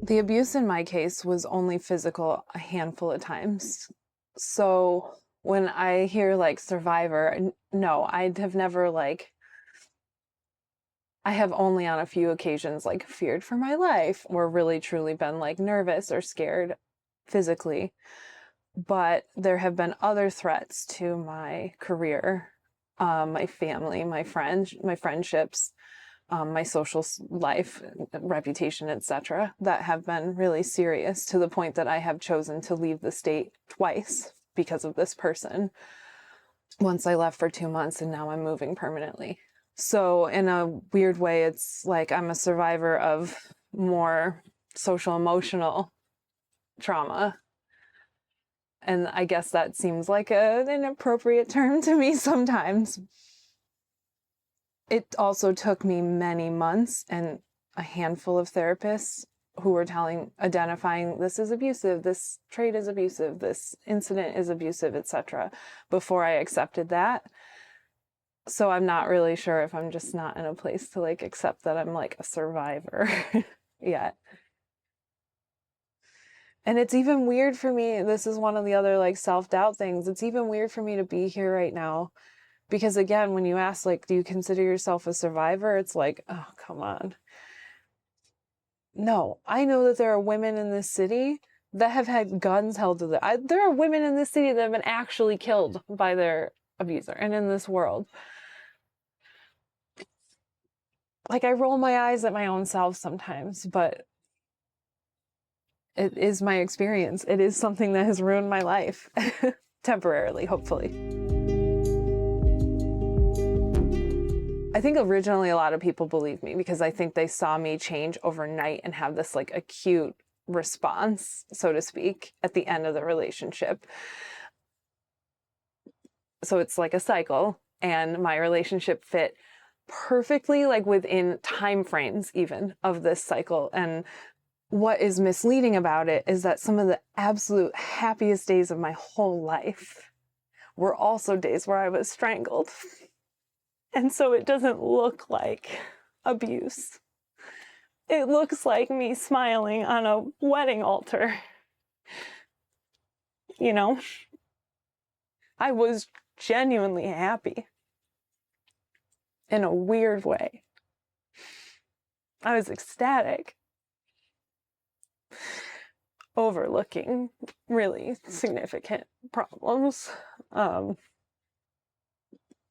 The abuse in my case was only physical a handful of times. So when I hear like survivor, no, I have never I have only on a few occasions like feared for my life or really truly been like nervous or scared physically. But there have been other threats to my career, my family, my friendships, my social life, reputation, etc., that have been really serious to the point that I have chosen to leave the state twice because of this person. Once I left for 2 months and now I'm moving permanently. So in a weird way, it's like I'm a survivor of more social emotional trauma. And I guess that seems like an inappropriate term to me sometimes. It also took me many months and a handful of therapists who were identifying this is abusive, this trait is abusive, this incident is abusive, etc., before I accepted that. So I'm not really sure if I'm just not in a place to like accept that I'm like a survivor yet. And it's even weird for me. This is one of the other like self-doubt things. It's even weird for me to be here right now. Because again, when you ask, like, do you consider yourself a survivor? It's like, oh, come on. No, I know that there are women in this city that have had guns held to them. There are women in this city that have been actually killed by their abuser and in this world. Like, I roll my eyes at my own self sometimes, but it is my experience. It is something that has ruined my life. Temporarily, hopefully. I think originally a lot of people believed me because I think they saw me change overnight and have this like acute response, so to speak, at the end of the relationship. So it's like a cycle, and my relationship fit perfectly like within time frames even of this cycle. And what is misleading about it is that some of the absolute happiest days of my whole life were also days where I was strangled. And so it doesn't look like abuse. It looks like me smiling on a wedding altar. You know, I was genuinely happy in a weird way. I was ecstatic, overlooking really significant problems.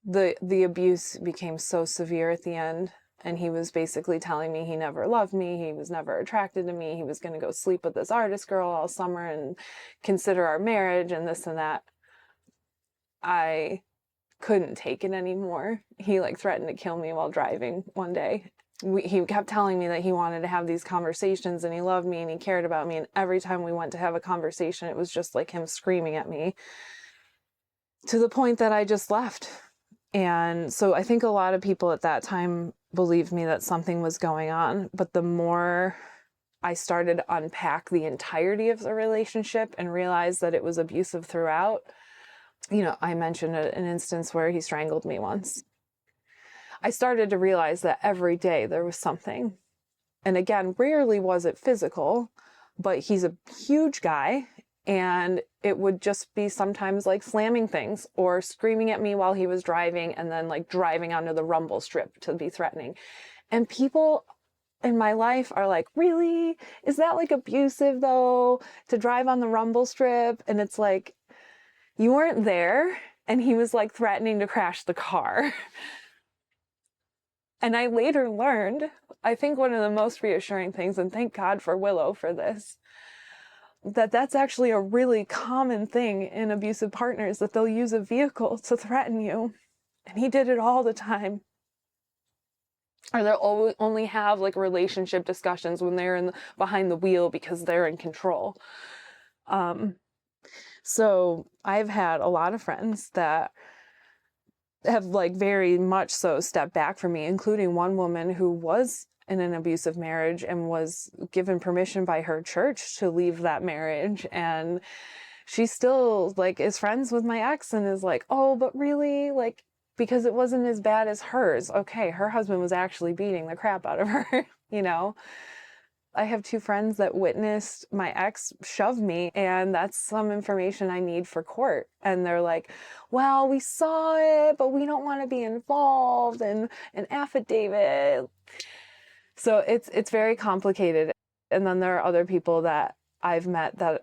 The abuse became so severe at the end, and he was basically telling me he never loved me, he was never attracted to me, he was going to go sleep with this artist girl all summer and consider our marriage and this and that. I couldn't take it anymore. He like threatened to kill me while driving one day. He kept telling me that he wanted to have these conversations and he loved me and he cared about me, and every time we went to have a conversation it was just like him screaming at me, to the point that I just left. And so I think a lot of people at that time believed me that something was going on, but the more I started to unpack the entirety of the relationship and realize that it was abusive throughout, you know, I mentioned an instance where he strangled me once. I started to realize that every day there was something. And again, rarely was it physical, but he's a huge guy, and it would just be sometimes like slamming things or screaming at me while he was driving, and then like driving onto the rumble strip to be threatening. And people in my life are like, really? Is that like abusive though, to drive on the rumble strip? And it's like, you weren't there, and he was like threatening to crash the car. And I later learned, I think one of the most reassuring things, and thank God for Willow for this, that that's actually a really common thing in abusive partners, that they'll use a vehicle to threaten you. And he did it all the time. Or they'll only have like relationship discussions when they're behind the wheel because they're in control. So I've had a lot of friends that have like very much so stepped back from me, including one woman who was in an abusive marriage and was given permission by her church to leave that marriage. And she still like is friends with my ex and is like, oh, but really, like, because it wasn't as bad as hers. Okay, her husband was actually beating the crap out of her, you know? I have two friends that witnessed my ex shove me, and that's some information I need for court. And they're like, well, we saw it, but we don't want to be involved in an affidavit. So it's very complicated. And then there are other people that I've met that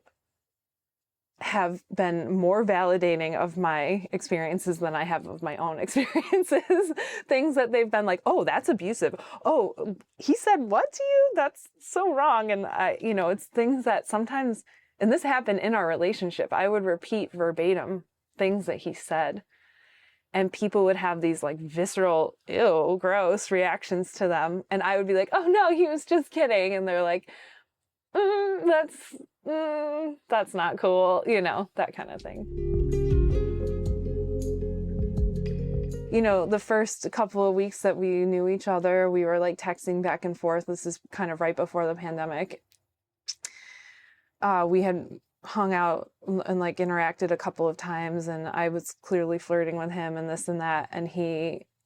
have been more validating of my experiences than I have of my own experiences. Things that they've been like, oh, that's abusive. Oh, he said what to you? That's so wrong. And it's things that sometimes, and this happened in our relationship, I would repeat verbatim things that he said. And people would have these like visceral, ew, gross reactions to them. And I would be like, oh no, he was just kidding. And they're like, that's not cool, that kind of thing. The first couple of weeks that we knew each other, we were like texting back and forth. This is kind of right before the pandemic. We had hung out and like interacted a couple of times, and I was clearly flirting with him and this and that. And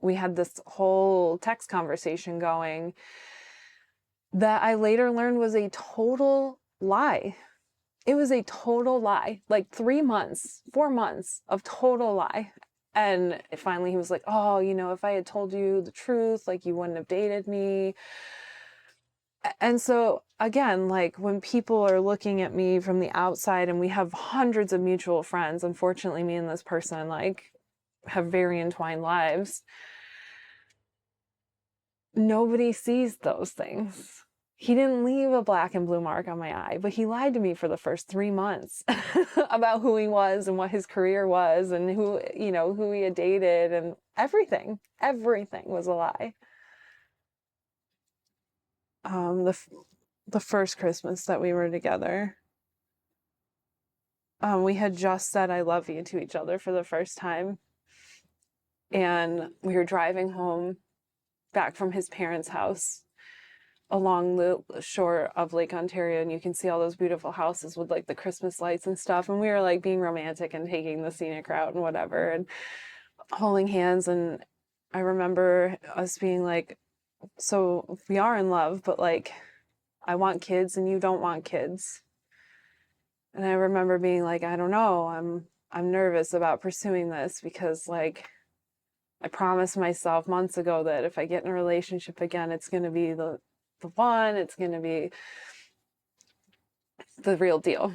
we had this whole text conversation going that I later learned was a total lie. It was a total lie, like 4 months of total lie. And finally he was like, oh, if I had told you the truth, like you wouldn't have dated me. And so again, like when people are looking at me from the outside, and we have hundreds of mutual friends, unfortunately me and this person like have very entwined lives. Nobody sees those things. He didn't leave a black and blue mark on my eye, but he lied to me for the first 3 months about who he was and what his career was and who he had dated, and everything was a lie. The first Christmas that we were together, we had just said I love you to each other for the first time. And we were driving home back from his parents' house along the shore of Lake Ontario, and you can see all those beautiful houses with like the Christmas lights and stuff. And we were like being romantic and taking the scenic route and whatever, and holding hands. And I remember us being like, so we are in love, but like, I want kids and you don't want kids. And I remember being like, I don't know, I'm nervous about pursuing this because like, I promised myself months ago that if I get in a relationship again, it's going to be the one, it's going to be the real deal.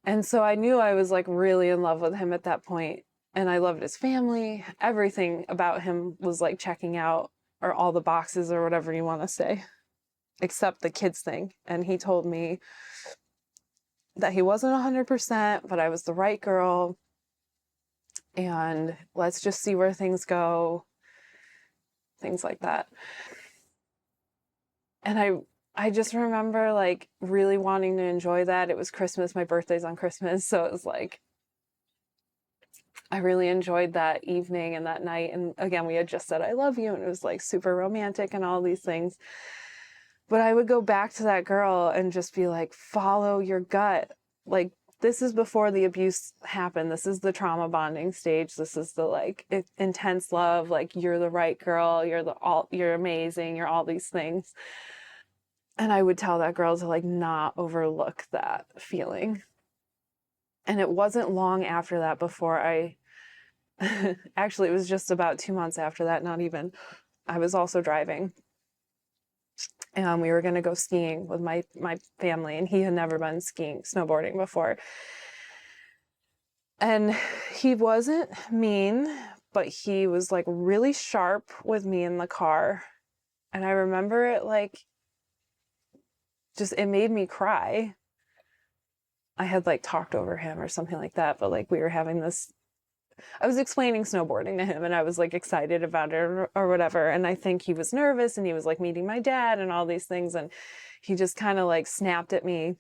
And so I knew I was like really in love with him at that point, and I loved his family. Everything about him was like checking out, or all the boxes, or whatever you want to say, except the kids thing. And he told me that he wasn't 100%, but I was the right girl, and let's just see where things go, things like that. And I just remember like really wanting to enjoy that. It was Christmas, my birthday's on Christmas, so it was like, I really enjoyed that evening and that night. And again, we had just said I love you, and it was like super romantic and all these things. But I would go back to that girl and just be like, follow your gut. Like, this is before the abuse happened. This is the trauma bonding stage. This is the like intense love. Like, you're the right girl. You're amazing. You're all these things. And I would tell that girl to like not overlook that feeling. And it wasn't long after that before actually, it was just about 2 months after that, not even. I was also driving. And we were going to go skiing with my family, and he had never been snowboarding before. And he wasn't mean, but he was like really sharp with me in the car. And I remember it like, it made me cry. I had like talked over him or something like that, but like we were having this, I was explaining snowboarding to him, and I was like excited about it or whatever. And I think he was nervous, and he was like meeting my dad and all these things. And he just kind of like snapped at me.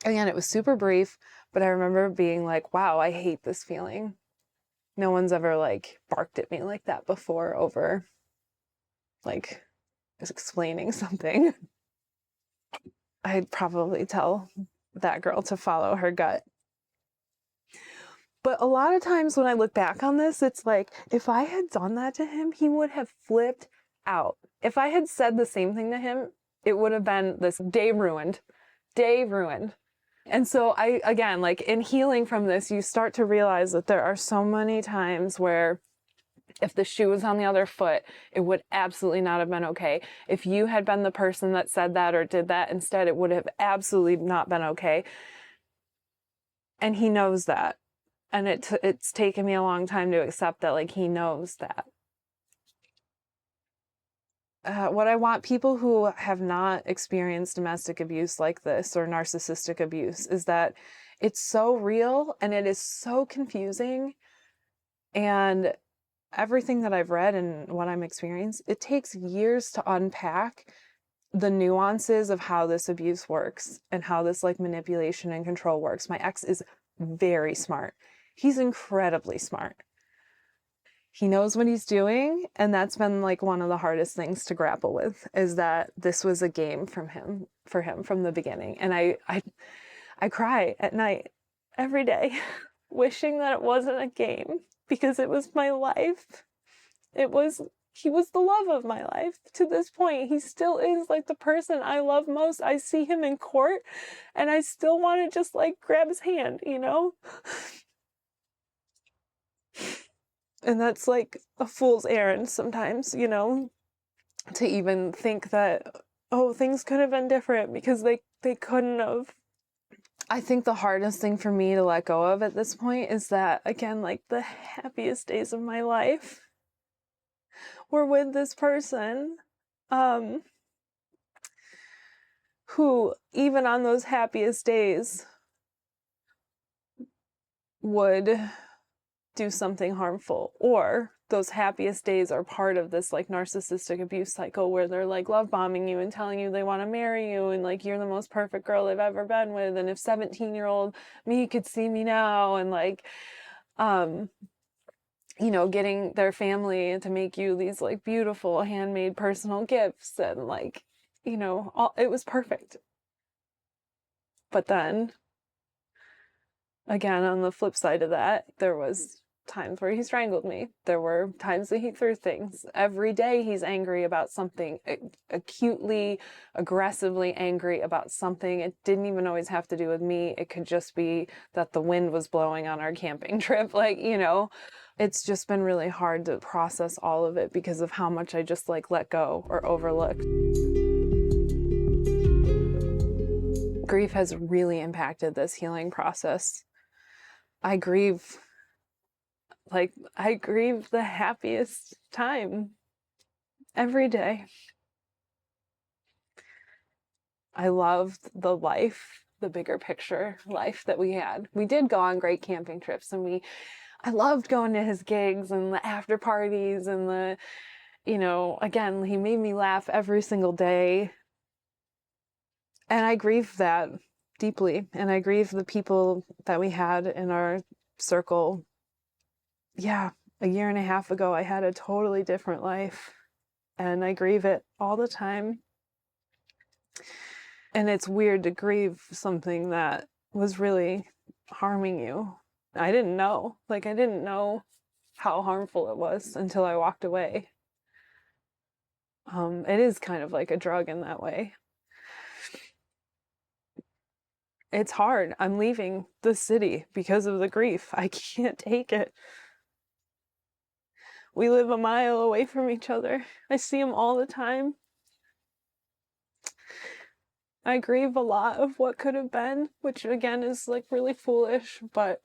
Again, it was super brief, but I remember being like, wow, I hate this feeling. No one's ever like barked at me like that before over like explaining something. I'd probably tell that girl to follow her gut. But a lot of times when I look back on this, it's like, if I had done that to him, he would have flipped out. If I had said the same thing to him, it would have been this day ruined. And so again, like in healing from this, you start to realize that there are so many times where if the shoe was on the other foot, it would absolutely not have been okay. If you had been the person that said that or did that instead, it would have absolutely not been okay. And he knows that. And it's taken me a long time to accept that, like, he knows that. What I want people who have not experienced domestic abuse like this or narcissistic abuse is that it's so real and it is so confusing. And everything that I've read and what I'm experiencing, it takes years to unpack the nuances of how this abuse works and how this like manipulation and control works. My ex is very smart. He's incredibly smart. He knows what he's doing, and that's been like one of the hardest things to grapple with, is that this was a game for him from the beginning. And I cry at night every day wishing that it wasn't a game, because it was my life. He was the love of my life. To this point, he still is like the person I love most. I see him in court and I still want to just like grab his hand, you know? And that's like a fool's errand sometimes, you know, to even think that, oh, things could have been different, because they couldn't have. I think the hardest thing for me to let go of at this point is that, again, like the happiest days of my life were with this person, who even on those happiest days would do something harmful, or those happiest days are part of this like narcissistic abuse cycle where they're like love bombing you and telling you they want to marry you and like you're the most perfect girl they've ever been with, and if 17-year-old me could see me now, and like you know, getting their family to make you these like beautiful handmade personal gifts, and like, you know, it was perfect. But then again, on the flip side of that, there was times where he strangled me. There were times that he threw things. Every day he's angry about something, acutely, aggressively angry about something. It didn't even always have to do with me. It could just be that the wind was blowing on our camping trip. Like, you know, it's just been really hard to process all of it because of how much I just like let go or overlooked. Grief has really impacted this healing process. I grieve the happiest time every day. I loved the life, the bigger picture life that we had. We did go on great camping trips, and I loved going to his gigs and the after parties and the, you know, again, he made me laugh every single day. And I grieve that deeply. And I grieve the people that we had in our circle. Yeah, a year and a half ago, I had a totally different life, and I grieve it all the time. And it's weird to grieve something that was really harming you. I didn't know how harmful it was until I walked away. It is kind of like a drug in that way. It's hard. I'm leaving the city because of the grief. I can't take it. We live a mile away from each other. I see him all the time. I grieve a lot of what could have been, which again is like really foolish, but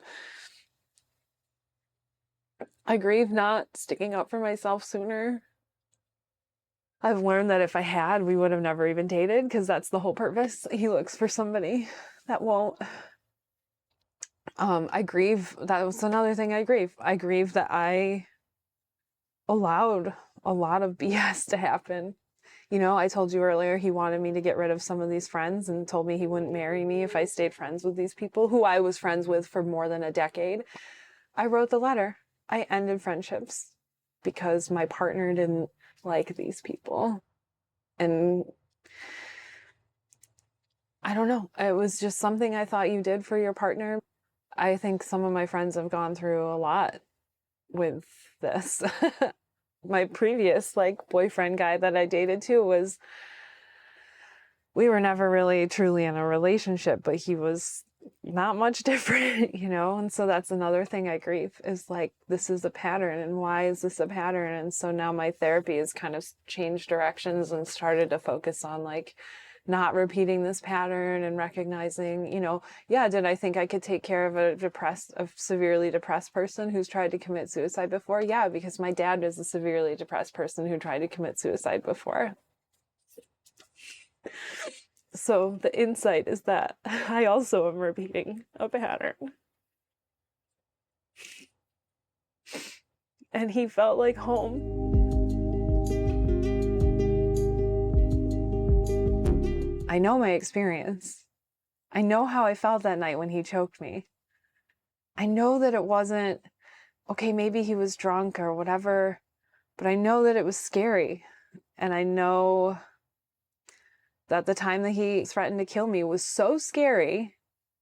I grieve not sticking up for myself sooner. I've learned that if I had, we would have never even dated, because that's the whole purpose. He looks for somebody that won't. I grieve. That was another thing I grieve. I grieve that I allowed a lot of BS to happen. You know, I told you earlier he wanted me to get rid of some of these friends and told me he wouldn't marry me if I stayed friends with these people who I was friends with for more than a decade. I wrote the letter. I ended friendships because my partner didn't like these people. And I don't know. It was just something I thought you did for your partner. I think some of my friends have gone through a lot with this. My previous like boyfriend guy that I dated too was we were never really truly in a relationship, but he was not much different, you know? And so that's another thing I grieve, is like, this is a pattern, and why is this a pattern? And so now my therapy has kind of changed directions and started to focus on like not repeating this pattern and recognizing, you know, yeah, did I think I could take care of a severely depressed person who's tried to commit suicide before? Yeah, because my dad is a severely depressed person who tried to commit suicide before. So the insight is that I also am repeating a pattern. And he felt like home. I know my experience. I know how I felt that night when he choked me. I know that it wasn't, okay, maybe he was drunk or whatever, but I know that it was scary. And I know that the time that he threatened to kill me was so scary,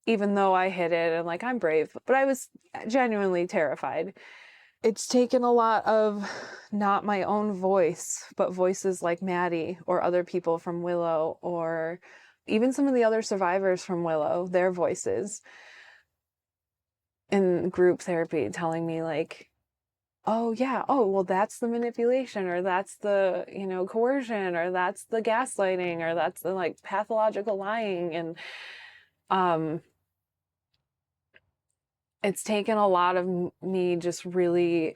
even though I hid it and like, I'm brave, but I was genuinely terrified. It's taken a lot of not my own voice, but voices like Maddie or other people from Willow, or even some of the other survivors from Willow, their voices in group therapy telling me like, oh yeah, oh, well, that's the manipulation, or that's the, you know, coercion, or that's the gaslighting, or that's the like pathological lying. And it's taken a lot of me just really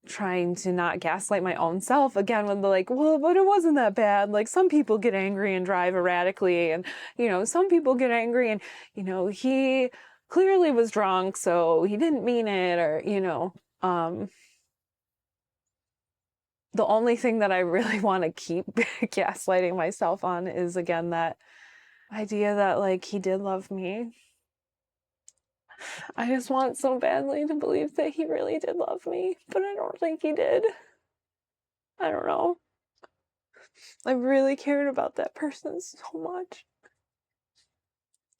trying to not gaslight my own self again, when they're like, well, but it wasn't that bad. Like, some people get angry and drive erratically, and, you know, some people get angry and, you know, he clearly was drunk, so he didn't mean it, or, you know, the only thing that I really want to keep gaslighting myself on is, again, that idea that like he did love me. I just want so badly to believe that he really did love me, but I don't think he did. I don't know. I really cared about that person so much.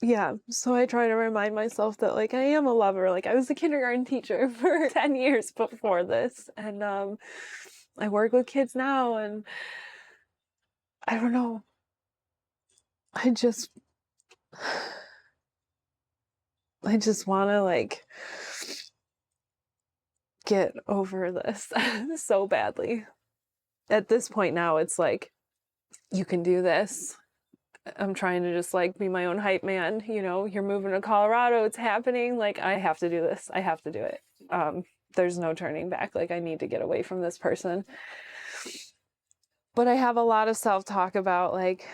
Yeah, so I try to remind myself that like I am a lover. Like, I was a kindergarten teacher for 10 years before this, and I work with kids now, and I don't know. I just want to like get over this so badly. At this point now, it's like, you can do this. I'm trying to just like be my own hype man. You know, you're moving to Colorado, it's happening. Like, I have to do this. I have to do it. There's no turning back. Like, I need to get away from this person. But I have a lot of self-talk about like,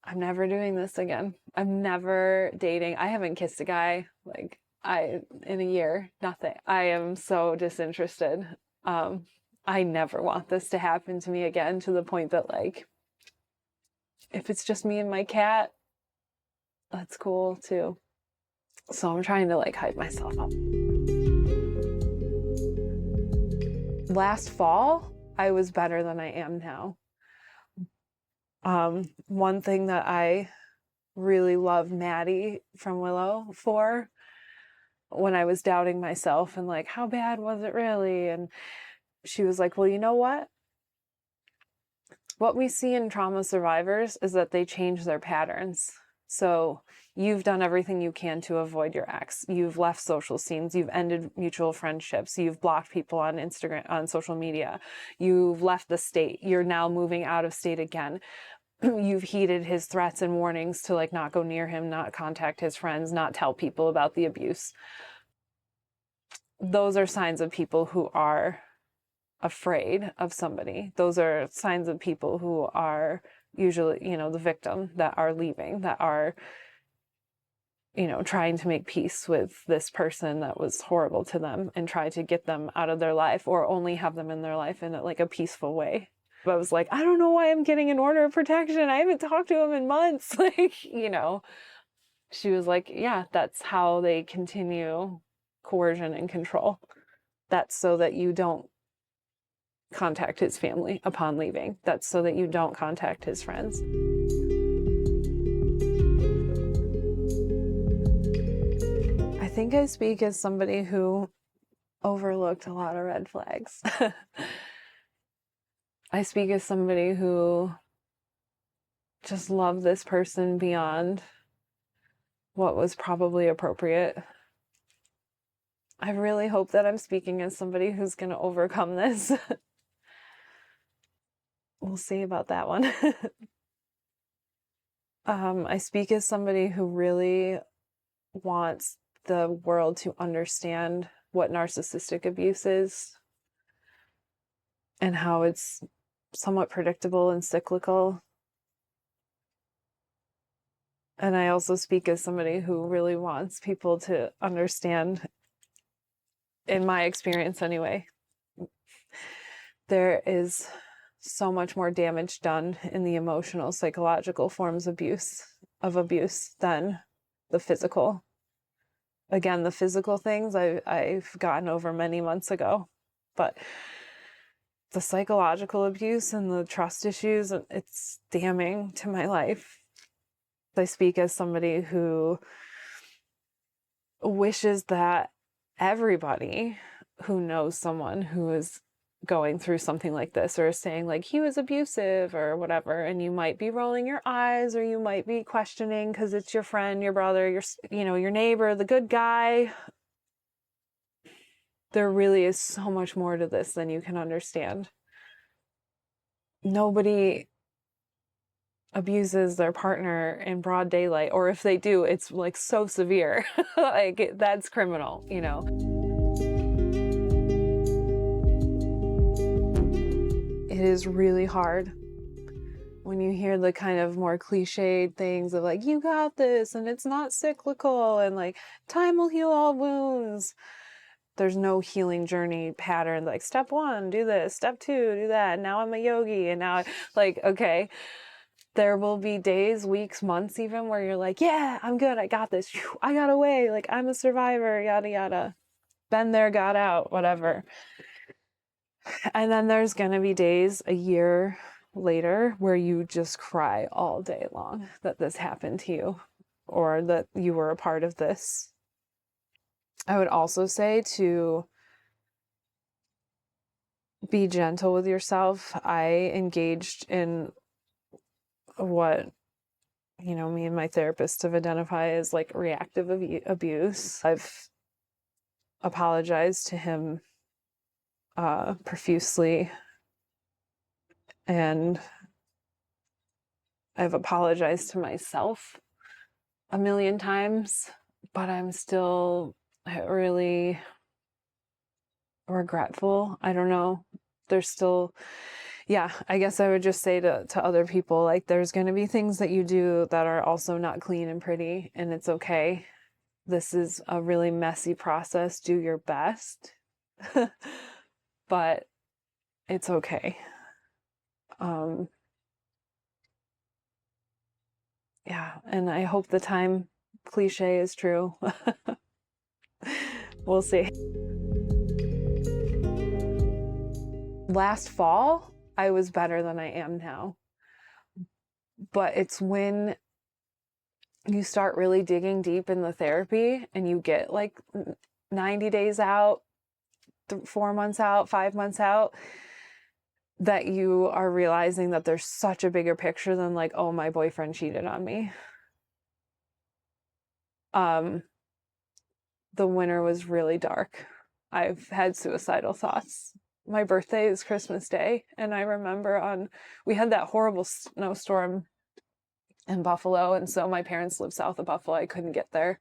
I'm never doing this again. I'm never dating. I haven't kissed a guy like in a year. Nothing. I am so disinterested. I never want this to happen to me again, to the point that like, if it's just me and my cat, that's cool too. So I'm trying to like hype myself up. Last fall, I was better than I am now. One thing that I really love Maddie from Willow for, when I was doubting myself and like, how bad was it really? And she was like, well, you know what? What we see in trauma survivors is that they change their patterns. So you've done everything you can to avoid your ex. You've left social scenes. You've ended mutual friendships. You've blocked people on Instagram, on social media. You've left the state. You're now moving out of state again. You've heeded his threats and warnings to like not go near him, not contact his friends, not tell people about the abuse. Those are signs of people who are afraid of somebody. Those are signs of people who are usually, you know, the victim, that are leaving, that are, you know, trying to make peace with this person that was horrible to them and try to get them out of their life, or only have them in their life in like a peaceful way. But I was like, I don't know why I'm getting an order of protection. I haven't talked to him in months. Like, you know, she was like, yeah, that's how they continue coercion and control. That's so that you don't contact his family upon leaving. That's so that you don't contact his friends. I think I speak as somebody who overlooked a lot of red flags. I speak as somebody who just love this person beyond what was probably appropriate. I really hope that I'm speaking as somebody who's going to overcome this. We'll see about that one. I speak as somebody who really wants the world to understand what narcissistic abuse is and how it's somewhat predictable and cyclical. And I also speak as somebody who really wants people to understand, in my experience anyway, there is so much more damage done in the emotional, psychological forms of abuse than the physical. Again, the physical things I've gotten over many months ago, but the psychological abuse and the trust issues, it's damning to my life. I speak as somebody who wishes that everybody who knows someone who is going through something like this, or saying like he was abusive or whatever, and you might be rolling your eyes, or you might be questioning because it's your friend, your brother, your neighbor, the good guy. There really is so much more to this than you can understand. Nobody abuses their partner in broad daylight, or if they do, it's like so severe. Like that's criminal, It is really hard when you hear the kind of more cliched things of like, you got this, and it's not cyclical, and like time will heal all wounds. There's no healing journey pattern, like step 1, do this, step 2, do that, and now I'm a yogi, and now like, okay. There will be days, weeks, months even where you're like, yeah, I'm good. I got this. I got away. Like I'm a survivor, yada, yada. Been there, got out, whatever. And then there's going to be days a year later where you just cry all day long that this happened to you, or that you were a part of this. I would also say to be gentle with yourself. I engaged in what me and my therapist have identified as like reactive abuse. I've apologized to him profusely, and I've apologized to myself a million times, but I'm still really regretful. I don't know. There's still, I guess I would just say to other people, like, there's going to be things that you do that are also not clean and pretty, and it's okay. This is a really messy process. Do your best, but it's okay. And I hope the time cliche is true. We'll see. Last fall, I was better than I am now. But it's when you start really digging deep in the therapy and you get like 90 days out, 4 months out, 5 months out, that you are realizing that there's such a bigger picture than like, oh, my boyfriend cheated on me. The winter was really dark. I've had suicidal thoughts. My birthday is Christmas Day, and I remember we had that horrible snowstorm in Buffalo, and so my parents live south of Buffalo. I couldn't get there.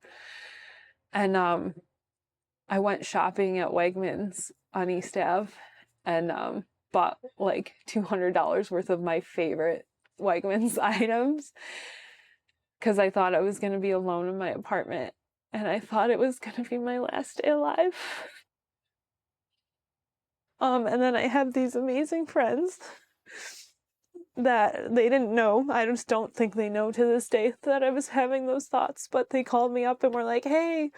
And I went shopping at Wegmans on East Ave and bought like $200 worth of my favorite Wegmans items because I thought I was going to be alone in my apartment, and I thought it was going to be my last day alive. And then I have these amazing friends that they didn't know. I just don't think they know to this day that I was having those thoughts, but they called me up and were like, hey,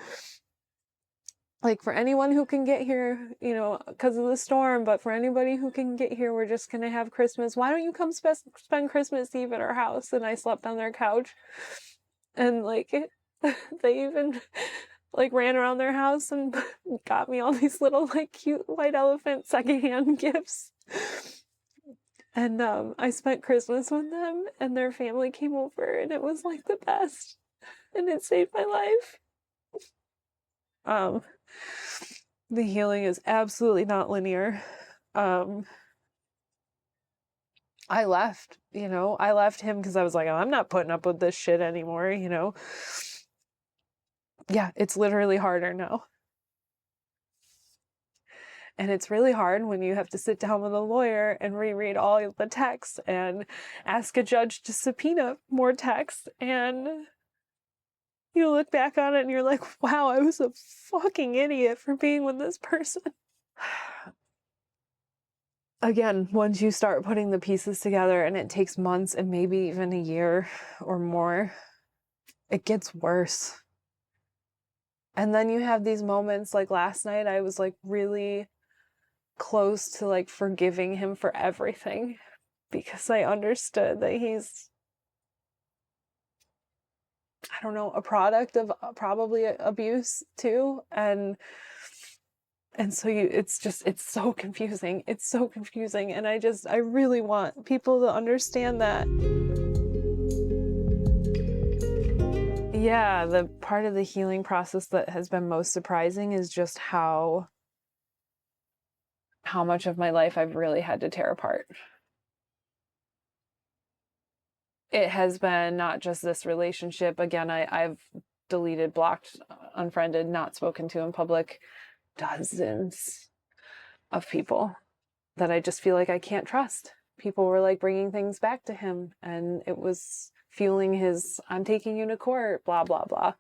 like, for anyone who can get here, because of the storm, but for anybody who can get here, we're just going to have Christmas. Why don't you come spend Christmas Eve at our house? And I slept on their couch. And, like, they even, like, ran around their house and got me all these little, like, cute white elephant secondhand gifts. And I spent Christmas with them, and their family came over, and it was like the best. And it saved my life. The healing is absolutely not linear. I left him because I was like, oh, I'm not putting up with this shit anymore, Yeah, it's literally harder now. And it's really hard when you have to sit down with a lawyer and reread all of the texts and ask a judge to subpoena more texts. And you look back on it and you're like, wow, I was a fucking idiot for being with this person. Again, once you start putting the pieces together, and it takes months and maybe even a year or more, it gets worse. And then you have these moments like last night, I was like really close to like forgiving him for everything, because I understood that he's, I don't know, a product of probably abuse too. And so it's so confusing. It's so confusing. And I really want people to understand that. Yeah, the part of the healing process that has been most surprising is just how much of my life I've really had to tear apart. It has been not just this relationship. Again, I've deleted, blocked, unfriended, not spoken to in public dozens of people that I just feel like I can't trust. People were like bringing things back to him, and it was fueling his, I'm taking you to court, blah, blah, blah.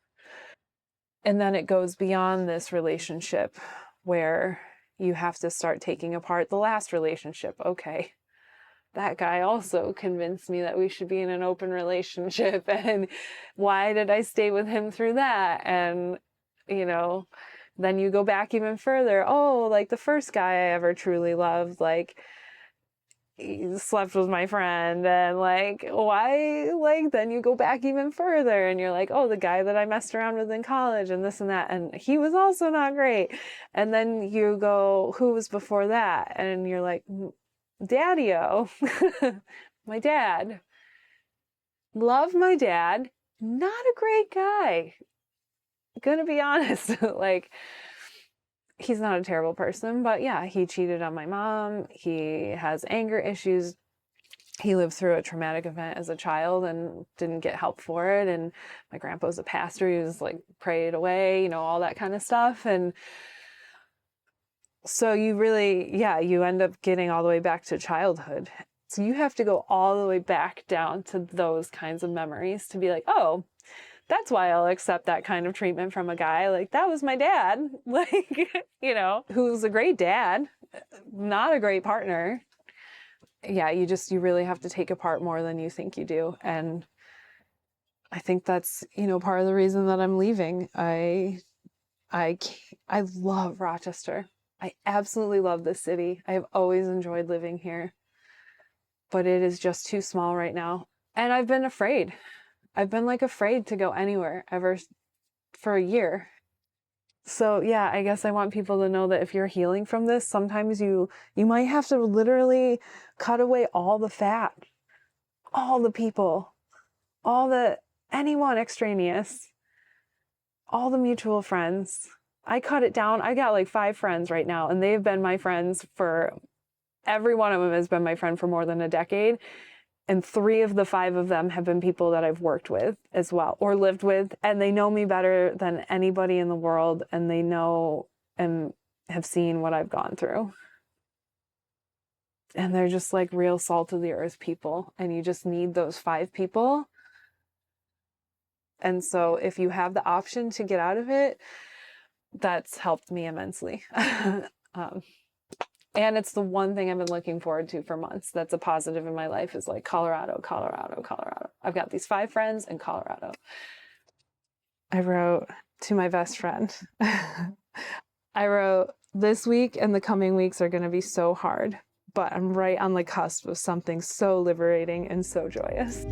And then it goes beyond this relationship where you have to start taking apart the last relationship. Okay, that guy also convinced me that we should be in an open relationship, and why did I stay with him through that? And then you go back even further. Oh, like the first guy I ever truly loved, like he slept with my friend, and like why? Like then you go back even further and you're like, oh, the guy that I messed around with in college and this and that, and he was also not great. And then you go, who was before that? And you're like, Daddy-o. My dad. Love my dad. Not a great guy. Gonna be honest. Like, he's not a terrible person, but yeah, he cheated on my mom. He has anger issues. He lived through a traumatic event as a child and didn't get help for it. And my grandpa's a pastor. He was like prayed away, all that kind of stuff. And so you really, you end up getting all the way back to childhood. So you have to go all the way back down to those kinds of memories to be like, oh, that's why I'll accept that kind of treatment from a guy. Like, that was my dad, like, who's a great dad, not a great partner. Yeah, you really have to take apart more than you think you do. And I think that's, part of the reason that I'm leaving. I love Rochester. I absolutely love this city. I have always enjoyed living here, but it is just too small right now. And I've been afraid. I've been like afraid to go anywhere ever for a year. So yeah, I guess I want people to know that if you're healing from this, sometimes you might have to literally cut away all the fat, all the people, anyone extraneous, all the mutual friends. I cut it down. I got like 5 friends right now, and they've been my friends every one of them has been my friend for more than a decade. And 3 of the 5 of them have been people that I've worked with as well, or lived with, and they know me better than anybody in the world, and they know and have seen what I've gone through. And they're just like real salt of the earth people, and you just need those 5 people. And so if you have the option to get out of it, that's helped me immensely. And it's the one thing I've been looking forward to for months that's a positive in my life, is like Colorado. I've got these 5 friends in Colorado. I wrote to my best friend. I wrote, this week and the coming weeks are going to be so hard, but I'm right on the cusp of something so liberating and so joyous.